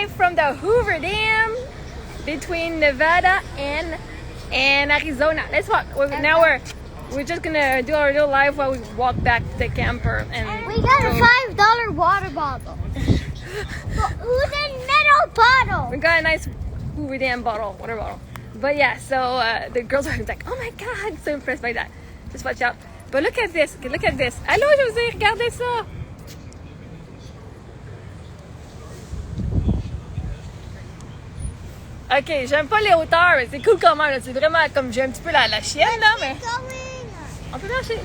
live from the Hoover Dam between Nevada and Arizona. Let's walk. Now we're just gonna do our little live while we walk back to the camper. And we got a $5 water bottle. Who's a metal bottle? We got a nice Hoover Dam bottle, water bottle. But yeah, so the girls are like, oh my God, so impressed by that. Just watch out. But look at this. Look at this. Allô, José, regardez ça. Ok, j'aime pas les hauteurs, mais c'est cool quand même. C'est vraiment comme j'ai un petit peu la chienne, là, mais... On peut marcher.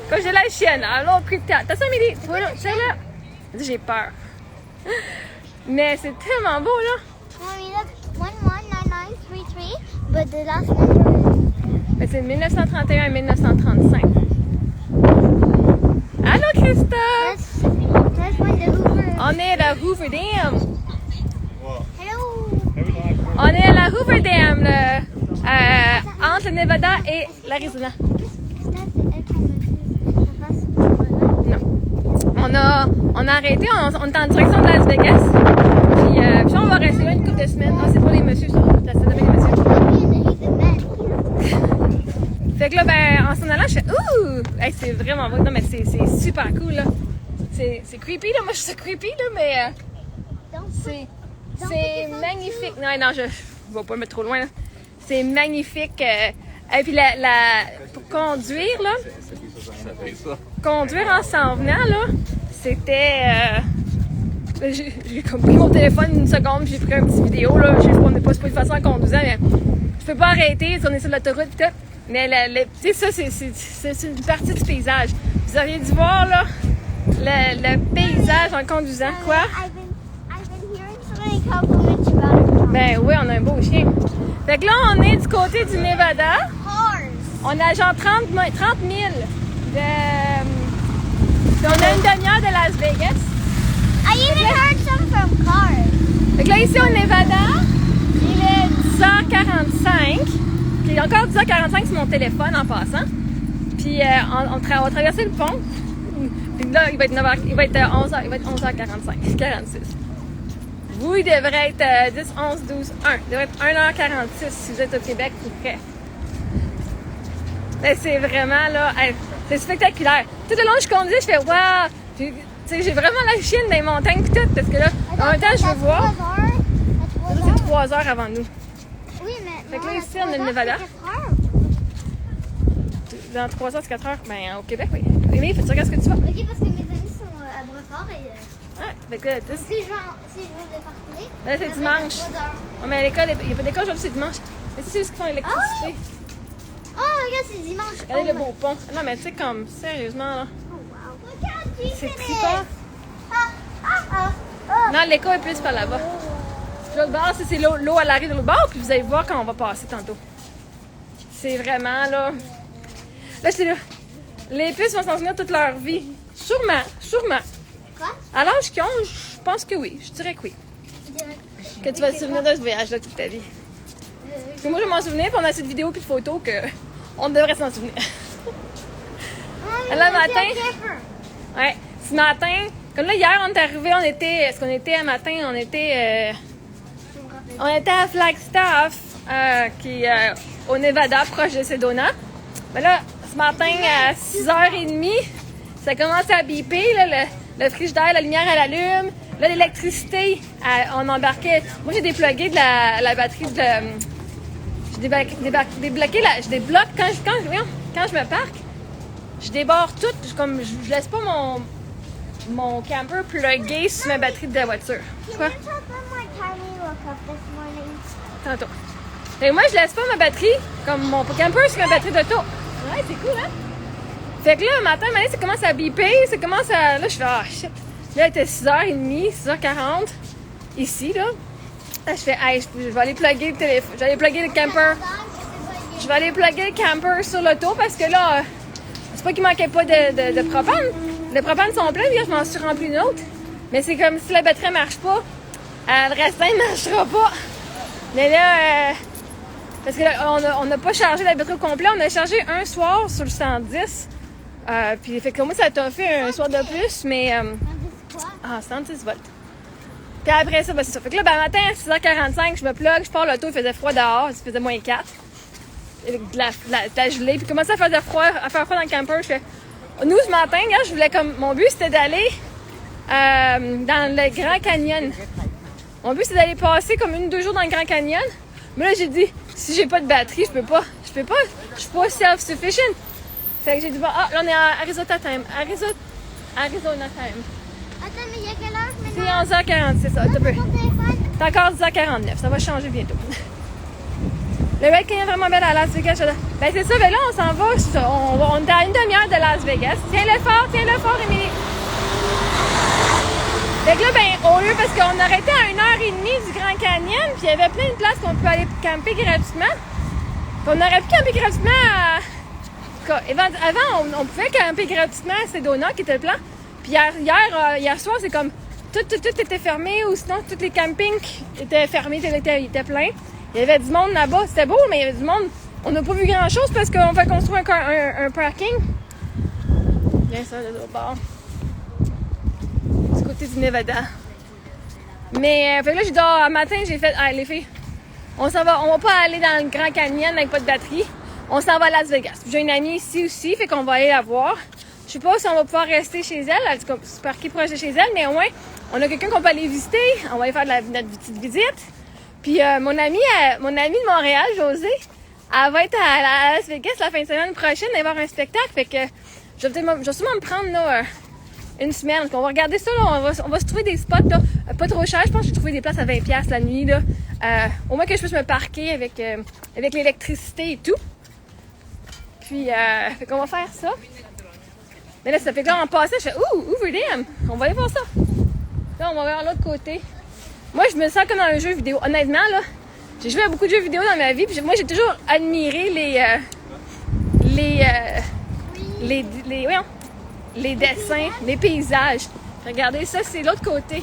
Comme j'ai la chienne, alors on prie de temps. Attention, Amélie, tu vois là, c'est là. J'ai peur. Mais c'est tellement beau, là. Mommy, look, 119933, but the last number Mais c'est 1931 et 1935. Allô, Christophe! That's when the Hoover... On est à la Hoover Dam. Hello! On est à la Hoover Dam, entre le Nevada et l'Arizona. Non. On a arrêté, on est en direction de Las Vegas. Puis on va rester là une couple de semaines. Ah, c'est pour les messieurs, ça. Ça s'appelle les messieurs. Fait que là, ben, en s'en allant, je fais ouh! Hey, c'est vraiment beau. Non, mais c'est super cool, là. C'est creepy, là. Moi, je suis creepy, là, mais c'est magnifique. Non, je vais pas me mettre trop loin, là. C'est magnifique. Et puis, pour conduire, là, conduire en s'en venant, là, c'était... j'ai comme pris mon téléphone une seconde, j'ai pris une petite vidéo, là. On n'est pas supposé faire ça en conduisant, mais je peux pas arrêter, on est sur l'autoroute, et tout. Mais tu sais, ça, c'est une partie du paysage. Vous auriez dû voir, là, le paysage en conduisant. Quoi? I've been hearing so many compliments about it. Ben oui, on a un beau chien. Fait que là, on est du côté du Nevada. On a genre 30 000 de... on a une demi-heure de Las Vegas. I even heard some from cars. Fait que là, ici, au Nevada, il est 10h45. Puis encore 10h45 sur mon téléphone en passant. Puis on va traverser le pont. Puis là, il va être 11h, il va être 11h45, 46. Vous, il devrait être 10, 11, 12, 1. Il devrait être 1h46 si vous êtes au Québec ou près. Mais c'est vraiment, là, c'est spectaculaire. Tout le long, je conduisais, je fais waouh! Tu sais, j'ai vraiment la chienne dans les montagnes pis tout, parce que là, en même temps, je veux voir. C'est 3 heures avant nous. Oui, mais... Fait que là, ici, on a le Nevada. Dans 3 heures, c'est 4 heures. Ben, au Québec, oui. Mais tu regardes ce que tu vas. Ok, parce que mes amis sont à Brefort et... Ouais, fait que là, Si je veux les partir... là, c'est dimanche. Oh, mais à l'école, il n'y a pas d'école aujourd'hui, c'est dimanche. Mais c'est ce qu'ils font l'électricité. Oh, regarde, c'est dimanche. Regardez le beau pont. Non, mais tu sais, comme, sérieusement, là. Oh, wow. C'est trippant. Non, l'école est plus par là-bas. Puis l'autre bord, c'est l'eau à l'arrêt de l'autre bord, puis vous allez voir quand on va passer tantôt. C'est vraiment, là... Là, c'est là. Les puces vont s'en souvenir toute leur vie. Sûrement. Quoi? À l'âge qu'ils ont, je pense que oui. Je dirais que oui. Que tu vas te souvenir de ce voyage-là toute ta vie. Parce que moi, je vais m'en souvenir, puis on a assez de vidéos puis de photos qu'on devrait s'en souvenir. Là, matin... Ouais, ce matin... Comme là, hier, on est arrivé, on était... Est-ce qu'on était un matin? On était à Flagstaff, qui est au Nevada, proche de Sedona. Mais là, ce matin, à 6h30, ça commence à biper, là, le frigidaire, la lumière, elle allume. Là, l'électricité, on embarquait... Moi, j'ai déplugué de la batterie de... Je débloque quand je me parque, je débarre tout, je laisse pas mon camper plugué sur ma batterie de la voiture. Quoi? Tantôt. Et moi, je laisse pas ma batterie, comme mon camper sur ma batterie d'auto. Ouais, c'est cool, hein? Fait que là, le matin, ça commence à biper, ça commence à... Là, je fais, ah, shit. Là, il était 6h30, 6h40, ici, là. Là, je fais, hey, je vais aller plugger le téléphone, je vais aller plugger le camper. Je vais aller plugger le camper sur l'auto parce que là, c'est pas qu'il manquait pas de propane. Les propanes sont pleins, je m'en suis rempli une autre. Mais c'est comme si la batterie marche pas, le restant ne marchera pas. Mais là, parce que là, on n'a pas chargé la batterie au complet, on a chargé un soir sur le 110. Puis fait que moi, ça t'a fait un soir de plus, mais... 110 volts. Puis Puis après ça, ben c'est ça. Fait que là, ben matin, à 6h45, je me plug, je pars l'auto, il faisait froid dehors, il faisait -4. Avec de la gelée. Puis commençait à faire froid dans le camper. Je fais, nous, ce matin, regarde, je voulais comme. Mon but, c'était d'aller dans le Grand Canyon. Mon but, c'est d'aller passer comme 1 ou 2 jours dans le Grand Canyon. Mais là, j'ai dit, si j'ai pas de batterie, je peux pas. Je suis pas self-sufficient. Fait que j'ai dit, bon, là, on est à Arizona Time. Arizona Time. Attends, mais il y a quelle heure C'est maintenant? 11h40, c'est ça. T'as peu. Ton téléphone? C'est encore 10h49. Ça va changer bientôt. Le Red Canyon est vraiment belle à Las Vegas. Ben, c'est ça. Ben là, on s'en va. On est à 1 demi-heure de Las Vegas. Tiens-le fort, Émilie. Fait que là, ben, au lieu, parce qu'on aurait été à 1h30 du Grand Canyon, puis il y avait plein de places qu'on peut aller camper gratuitement. Puis on aurait pu camper gratuitement avant, on pouvait camper gratuitement à Sedona, qui était le plan. Puis hier soir, c'est comme tout était fermé, ou sinon tous les campings étaient fermés, étaient pleins. Il y avait du monde là-bas, c'était beau, mais il y avait du monde. On n'a pas vu grand-chose parce qu'on va construire un parking. Bien ça, de l'autre bord. Du côté du Nevada. Mais fait que là, j'ai dit, matin, j'ai fait, les filles, on va pas aller dans le Grand Canyon avec pas de batterie. On s'en va à Las Vegas. J'ai une amie ici aussi, fait qu'on va aller la voir. Je sais pas si on va pouvoir rester chez elle, elle va se parquer proche de chez elle, mais au moins, on a quelqu'un qu'on peut aller visiter. On va aller faire notre petite visite. Puis mon amie de Montréal, Josée, elle va être à Las Vegas la fin de semaine prochaine, elle va voir un spectacle. Fait que je vais sûrement me prendre là, une semaine. On va regarder ça, là, on va se trouver des spots là, pas trop chers. Je pense que j'ai trouvé des places à 20$ la nuit. Là. Au moins que je puisse me parquer avec l'électricité et tout. Puis, fait qu'on va faire ça. Mais là, ça fait que là, en passant, je fais Hoover on va aller voir ça. Là, on va vers l'autre côté. Moi, je me sens comme dans un jeu vidéo. Honnêtement, là, j'ai joué à beaucoup de jeux vidéo dans ma vie. Puis moi, j'ai toujours admiré les dessins, les paysages. Regardez ça, c'est l'autre côté.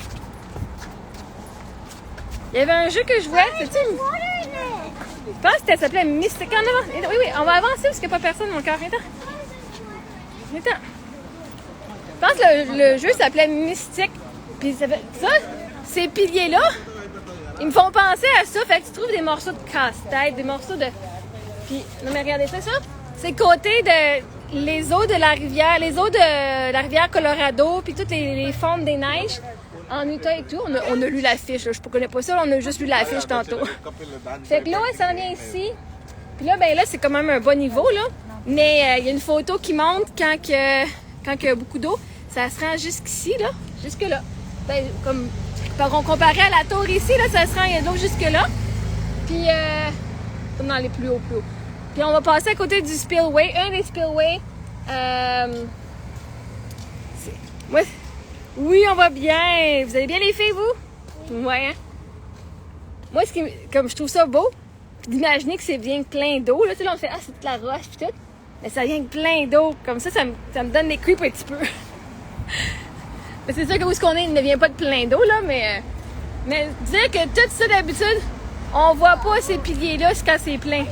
Il y avait un jeu que je jouais. Je pense que ça s'appelait Mystic. Oui, on va avancer parce qu'il n'y a pas personne, mon cœur. Attends. Je pense que le jeu s'appelait Mystic. Puis ça, ces piliers-là, ils me font penser à ça. Fait que tu trouves des morceaux de casse-tête, des morceaux de. Puis, non, mais regardez ça. C'est côté de les eaux de la rivière, Colorado, puis toutes les fontes des neiges en Utah et tout. On a lu l'affiche, là. Je ne connais pas ça, on a juste lu l'affiche tantôt. Fait que là, elle s'en vient ici. Puis là, ben là, c'est quand même un bon niveau, là. Mais il y a une photo qui montre quand il y a beaucoup d'eau. Ça se rend jusqu'ici, là. Jusque-là. Ben, comme comparé à la tour ici, là, ça se rend, il y a de l'eau jusque-là. Puis, comme dans les plus hauts. Puis on va passer à côté du spillway, un des spillways. Oui, on va bien. Vous allez bien les filles, vous? Oui. Ouais. Hein? Moi, comme je trouve ça beau, d'imaginer que c'est bien plein d'eau. Là, tu sais, là, on fait, c'est toute la roche et tout. Mais ça vient plein d'eau. Comme ça me donne des creeps un petit peu. Mais c'est sûr que où est-ce qu'on est, il ne vient pas de plein d'eau, là, mais dire que tout ça, d'habitude, on voit pas ces piliers-là quand c'est plein.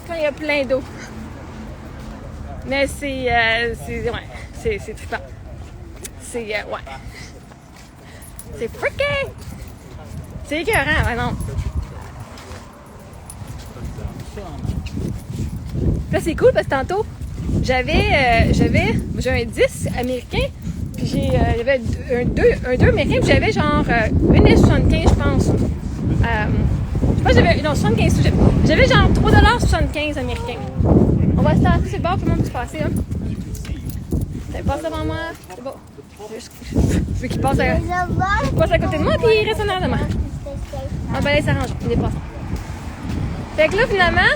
Quand il y a plein d'eau. Mais c'est trippant. C'est freaking! C'est écœurant, par exemple. Là, c'est cool parce que tantôt, j'ai un 10 américain, puis j'avais un 2 américain, puis j'avais genre 1,75$, je pense. Je pense que j'avais, non, 75$. J'avais genre 3,75$ américains. On va se tasser sur le bord, tout le monde peut se passer, hein. Ça passe devant moi, c'est bon. Je veux qu'il passe à côté de moi, puis il reste en arrière de moi. On va aller s'arranger, il est passé. Fait que là, finalement,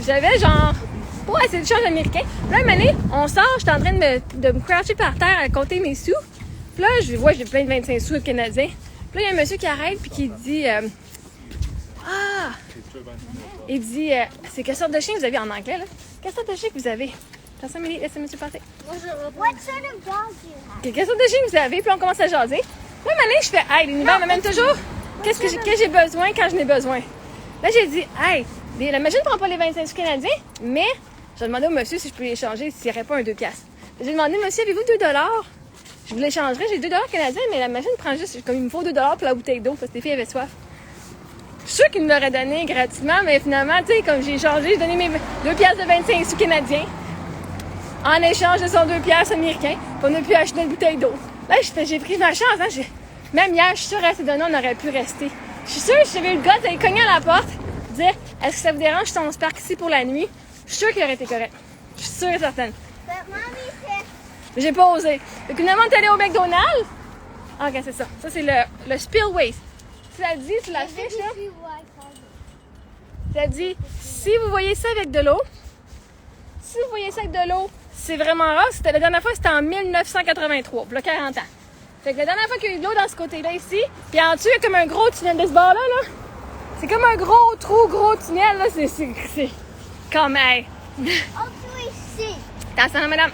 j'avais genre pas assez de change américain. Puis là, une année, on sort, j'étais en train de me croucher par terre à compter mes sous. Puis là, je vois, j'ai plein de 25 sous canadiens. Puis là, il y a un monsieur qui arrête, puis qui dit il dit c'est quelle sorte de chien vous avez en anglais, là? Quelle sorte de chien que vous avez? Attention, Amélie, laissez monsieur passer. What sort of dog do you have? Quelle sorte de chien vous avez? Puis on commence à jaser. Là, une année, je fais hey, l'univers m'amène toujours. Qu'est-ce que j'ai besoin quand je n'ai besoin? Là, j'ai dit hey, la machine ne prend pas les 25 sous canadiens, mais j'ai demandé au monsieur si je peux les changer s'il n'y aurait pas un 2$. J'ai demandé, monsieur, avez-vous $2? Je vous l'échangerai. J'ai 2 $ canadiens, mais la machine prend juste, comme il me faut 2 $ pour la bouteille d'eau parce que les filles avaient soif. Je suis sûre qu'il me l'aurait donné gratuitement, mais finalement, tu sais, comme j'ai échangé, j'ai donné mes 2 piastres de 25 sous canadiens en échange de son 2 piastres américains. Puis on a pu acheter une bouteille d'eau. Là, j'ai pris ma chance. Hein, même hier, je suis sûre, à ces données, on aurait pu rester. Je suis sûre, si j'avais eu le gars d'aller cogner à la porte, dire est-ce que ça vous dérange si on se parque ici pour la nuit? Je suis sûre qu'il aurait été correct. Je suis sûre et certaine. Mais j'ai pas osé. Donc, finalement, on est allé au McDonald's. Ah, ok, c'est ça. Ça, c'est le spillways. Ça dit, tu l'affiches, là. Ça dit, si vous voyez ça avec de l'eau, c'est vraiment rare. La dernière fois, c'était en 1983, il y a 40 ans. Fait que la dernière fois qu'il y a eu de l'eau dans ce côté-là ici, puis en dessous, il y a comme un gros tunnel de ce bord-là, là. C'est comme un gros trou, gros tunnel, là. C'est comme, hey. Attention, madame.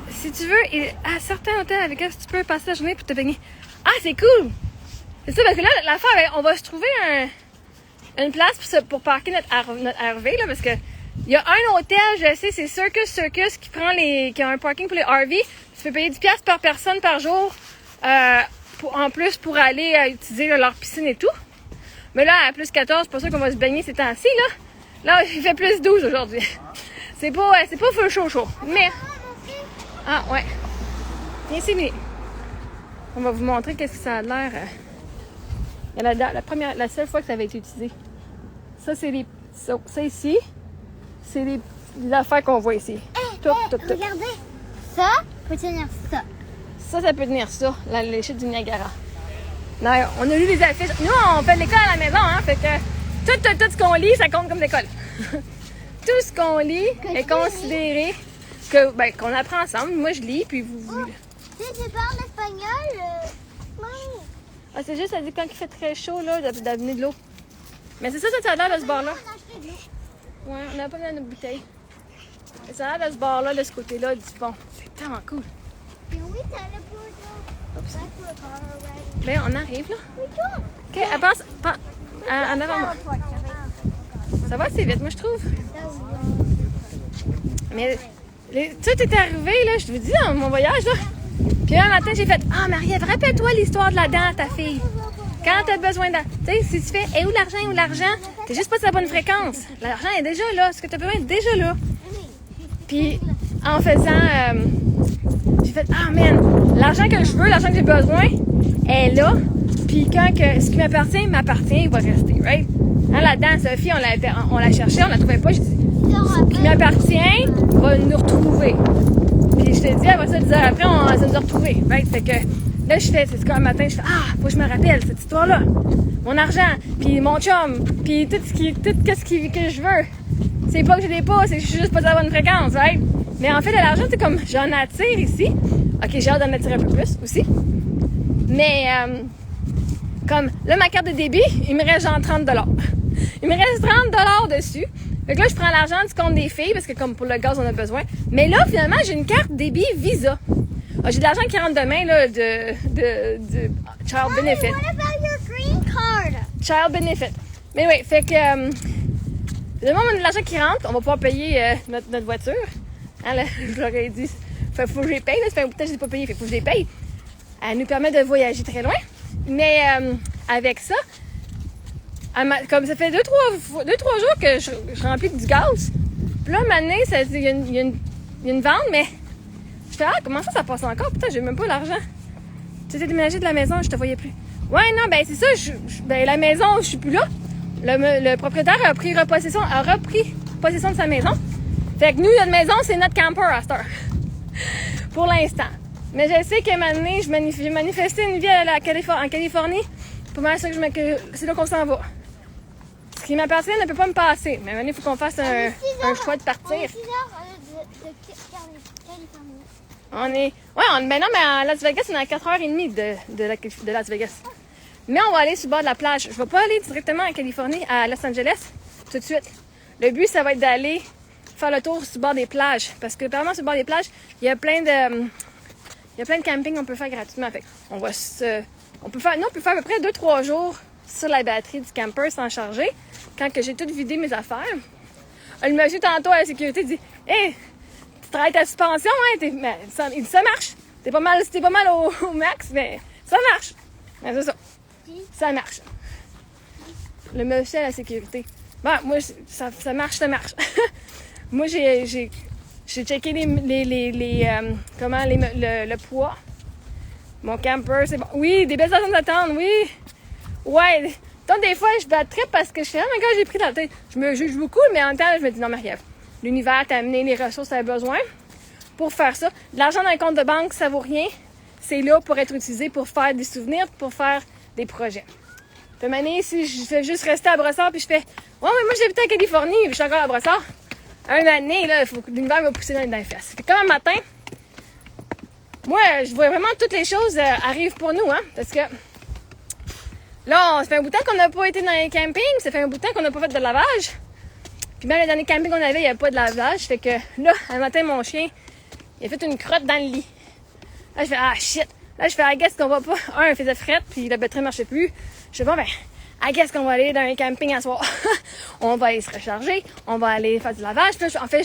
Si tu veux, à certains hôtels avec eux, tu peux passer la journée pour te baigner. Ah, c'est cool! C'est ça, parce que là, l'affaire, on va se trouver une place pour parquer notre RV, là, parce que il y a un hôtel, je sais, c'est Circus qui a un parking pour les RV. Tu peux payer 10$ par personne par jour, en plus pour aller utiliser leur piscine et tout. Mais là, à plus 14, c'est pas sûr qu'on va se baigner ces temps-ci, là. Là, il fait plus 12 aujourd'hui. C'est pas full chaud. Mais, ah, ouais. Viens ici, Mini. On va vous montrer qu'est-ce que ça a l'air. La seule fois que ça avait été utilisé. Ça, c'est ça ici, c'est les affaires qu'on voit ici. Regardez. Ça peut tenir ça. Ça peut tenir ça, les chutes du Niagara. Non, on a lu les affiches. Nous, on fait de l'école à la maison, hein. Fait que tout ce qu'on lit, ça compte comme d'école. Tout ce qu'on lit est considéré qu'on apprend ensemble. Moi, je lis, puis vous... Tu parles espagnol? Ah, c'est juste, ça dit quand il fait très chaud, là, d'amener de l'eau. Mais c'est ça a l'air de ce bord-là. Ouais, on n'a pas mis dans notre bouteille. Mais ça a l'air de ce bord-là, de ce côté-là, du pont. C'est tellement cool. Oups. Ben, on arrive, là. OK, elle passe en avant moi. Ça va assez vite, moi, je trouve. Mais tout est arrivé, là, je vous dis, dans mon voyage, là. Puis un matin, j'ai fait « Ah, Marie-Ève, rappelle-toi l'histoire de la dent à ta fille. Quand t'as besoin de... Tu sais, si tu fais « Et où l'argent? » T'es juste pas sur la bonne fréquence. L'argent est déjà là. Ce que t'as besoin est déjà là. Puis, en faisant... j'ai fait « Ah, man, l'argent que je veux, l'argent que j'ai besoin est là. Puis quand ce qui m'appartient, il va rester, right? » Hein, la dent, Sophie, on l'a cherchée, on la trouvait pas. J'ai dit « Ce qui m'appartient va nous retrouver. » Puis je te dis, après ça, 10 heures après, on va nous retrouver. Right? Fait que là, c'est comme un matin, je fais ah, faut que je me rappelle cette histoire-là. Mon argent, puis mon chum, puis tout ce que je veux. C'est pas que je l'ai pas, c'est que je suis juste pas sur la bonne fréquence, right? Mais en fait, l'argent, c'est comme j'en attire ici. Ok, j'ai hâte d'en attirer un peu plus aussi. Mais comme là, ma carte de débit, il me reste genre 30 $. Il me reste 30 $ dessus. Fait que là, je prends l'argent du compte des filles, parce que comme pour le gaz, on a besoin. Mais là, finalement, j'ai une carte débit Visa. Ah, j'ai de l'argent qui rentre demain, là, de Child Benefit. What about your green card? Child Benefit. Mais oui, fait que... le moment où on a de l'argent qui rentre, on va pouvoir payer notre voiture. Hein, là, je leur ai dit, faut que je les paye, là. Ça fait un bout de temps que je les ai pas payés, fait que faut que je les paye. Elle nous permet de voyager très loin. Mais avec ça... Comme ça fait 2-3 jours que je remplis du gaz. Puis là, un moment donné, il y a une vente, mais je fais ah, comment ça passe encore? Putain, j'ai même pas l'argent. Tu t'es déménagé de la maison, je te voyais plus. Ouais, non, ben c'est ça, la maison, je suis plus là. Le propriétaire a repris possession de sa maison. Fait que nous, notre maison, c'est notre camper à cette heure. Pour l'instant. Mais je sais qu'à un moment donné, j'ai manifesté une vie en Californie. Pour m'assurer que c'est là qu'on s'en va. Ce qui m'appartient ne peut pas me passer. Mais maintenant, il faut qu'on fasse un choix de partir. On est... Ouais, mais non, mais à Las Vegas, on est à 4h30 de Las Vegas. Mais on va aller sur le bord de la plage. Je ne vais pas aller directement en Californie, à Los Angeles, tout de suite. Le but, ça va être d'aller faire le tour sur le bord des plages. Parce que, apparemment, sur le bord des plages, il y a plein de campings qu'on peut faire gratuitement. Fait on peut faire à peu près 2-3 jours sur la batterie du camper sans charger. Quand que j'ai tout vidé mes affaires. Le monsieur tantôt à la sécurité dit « Hey, tu travailles ta suspension, hein? » Il dit « Ça marche. C'était pas mal au max, mais ça marche. Mais c'est ça. Ça marche. Le monsieur à la sécurité. Bon, moi, ça marche. Moi, j'ai checké le poids. Mon camper, c'est bon. Oui, des belles stations d'attente, oui. Ouais. Donc, des fois, je battrais parce que je fais, oh my god, j'ai pris dans la tête. Je me juge beaucoup, mais en même temps, je me dis, non, Marie-Ève, l'univers t'a amené les ressources que tu as besoin pour faire ça. De l'argent dans un compte de banque, ça vaut rien. C'est là pour être utilisé pour faire des souvenirs, pour faire des projets. De manière, si je fais juste rester à Brossard puis je fais, ouais, mais moi, j'habite en Californie, je suis encore à Brossard. Un année, là, il faut que l'univers me pousse dans les fesses. Fait comme un matin, moi, je vois vraiment toutes les choses arrivent pour nous, hein, parce que là, ça fait un bout de temps qu'on n'a pas été dans les campings, ça fait un bout de temps qu'on n'a pas fait de lavage. Puis même le dernier camping qu'on avait, il n'y avait pas de lavage. Fait que là, un matin, mon chien, il a fait une crotte dans le lit. Là, je fais, ah shit. Là, je fais, I guess qu'on va pas. Il faisait frette, puis la batterie ne marchait plus. Je fais, bon, ben, I guess qu'on va aller dans un camping à soir. On va aller se recharger, on va aller faire du lavage. Puis là, en fait,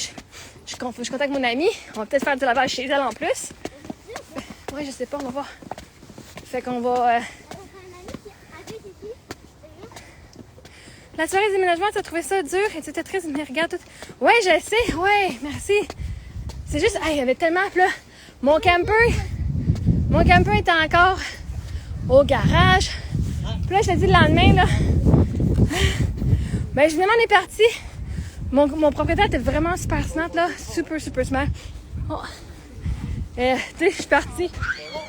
je contacte mon amie. On va peut-être faire du lavage chez elle en plus. Ouais, je sais pas, on va voir. Fait qu'on va. La soirée de déménagement, tu as trouvé ça dur et tu étais triste, mais regarde tout. Ouais, je sais, ouais, merci. C'est juste, il y avait tellement. Puis là, mon camper était encore au garage. Puis là, je te dis le lendemain, là. Ben, finalement, on est parti. Mon propriétaire était vraiment super smart, là. Super smart. Oh. Tu sais, je suis partie.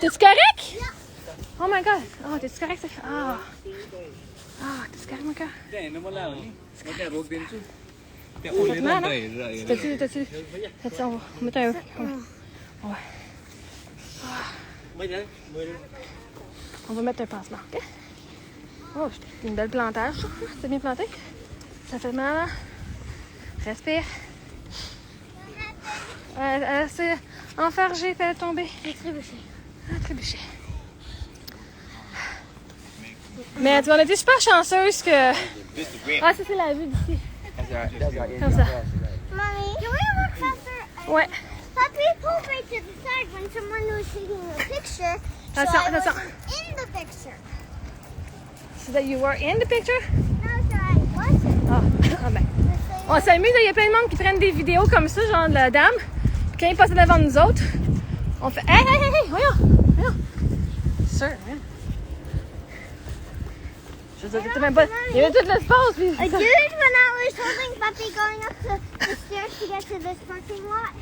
T'es-tu correct? Oh my god. Oh, t'es-tu correct? Ah. Ah, t'es-tu correct, mon cœur? T'as-tu? On va mettre un... Ouais. On va mettre un pansement, ok? Oh, c'est une belle plantage, ça. C'est bien planté. Ça fait mal, hein? Respire. C'est enfargé, fait tomber. Trébuché. Mais tu vois, on était super chanceuse que... Ah, ça, c'est la vue d'ici. Comme ça. Mommy, can we look faster? Ouais. Papi pulled right to the side when someone was taking a picture. So That's I not- wasn't in the picture. So that you were in the picture? No, so I wasn't. Ah, ben. On s'amuse, il y a plein de monde qui prennent des vidéos comme ça, genre de la dame. Puis quand ils passent devant nous autres, on fait hey, voyons. Sûr, hein? Je veux dire, c'était même pas. Il y avait tout l'espace, puis. I did it when I was holding Papi going up the stairs to get to this parking lot.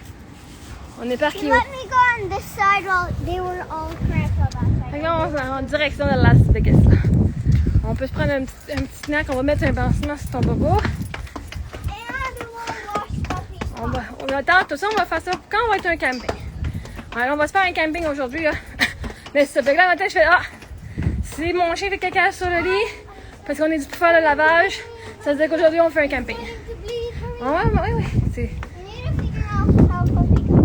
On est He parqué où? let me go on this side while they were all cramped on that Fait side. que là, on est en direction de Las Vegas, là. On peut se prendre un petit snack, on va mettre un pansement sur ton bobo. And we will wash Papi's car. Attends, tout ça, on va faire ça quand on va être un camping. Alors, on va se faire un camping aujourd'hui, là. Mais c'est ça. Fait que là, matin, je fais, si mon chien fait caca sur le lit, parce qu'on est dû pour faire le lavage, ça veut dire qu'aujourd'hui, on fait un camping. To bleed, hurry. Ouais. C'est... We need to figure out how Papi can.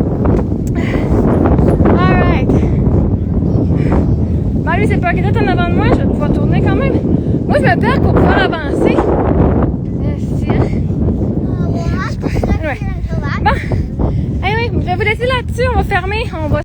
Alright. Ben lui, c'est pas qu'il est en avant de moi, je vais pouvoir tourner quand même. Moi, je me perds pour pouvoir avancer. We'll have to sit Ouais. here until that. Bon. Anyway, je vais vous laisser là-dessus, on va fermer, on va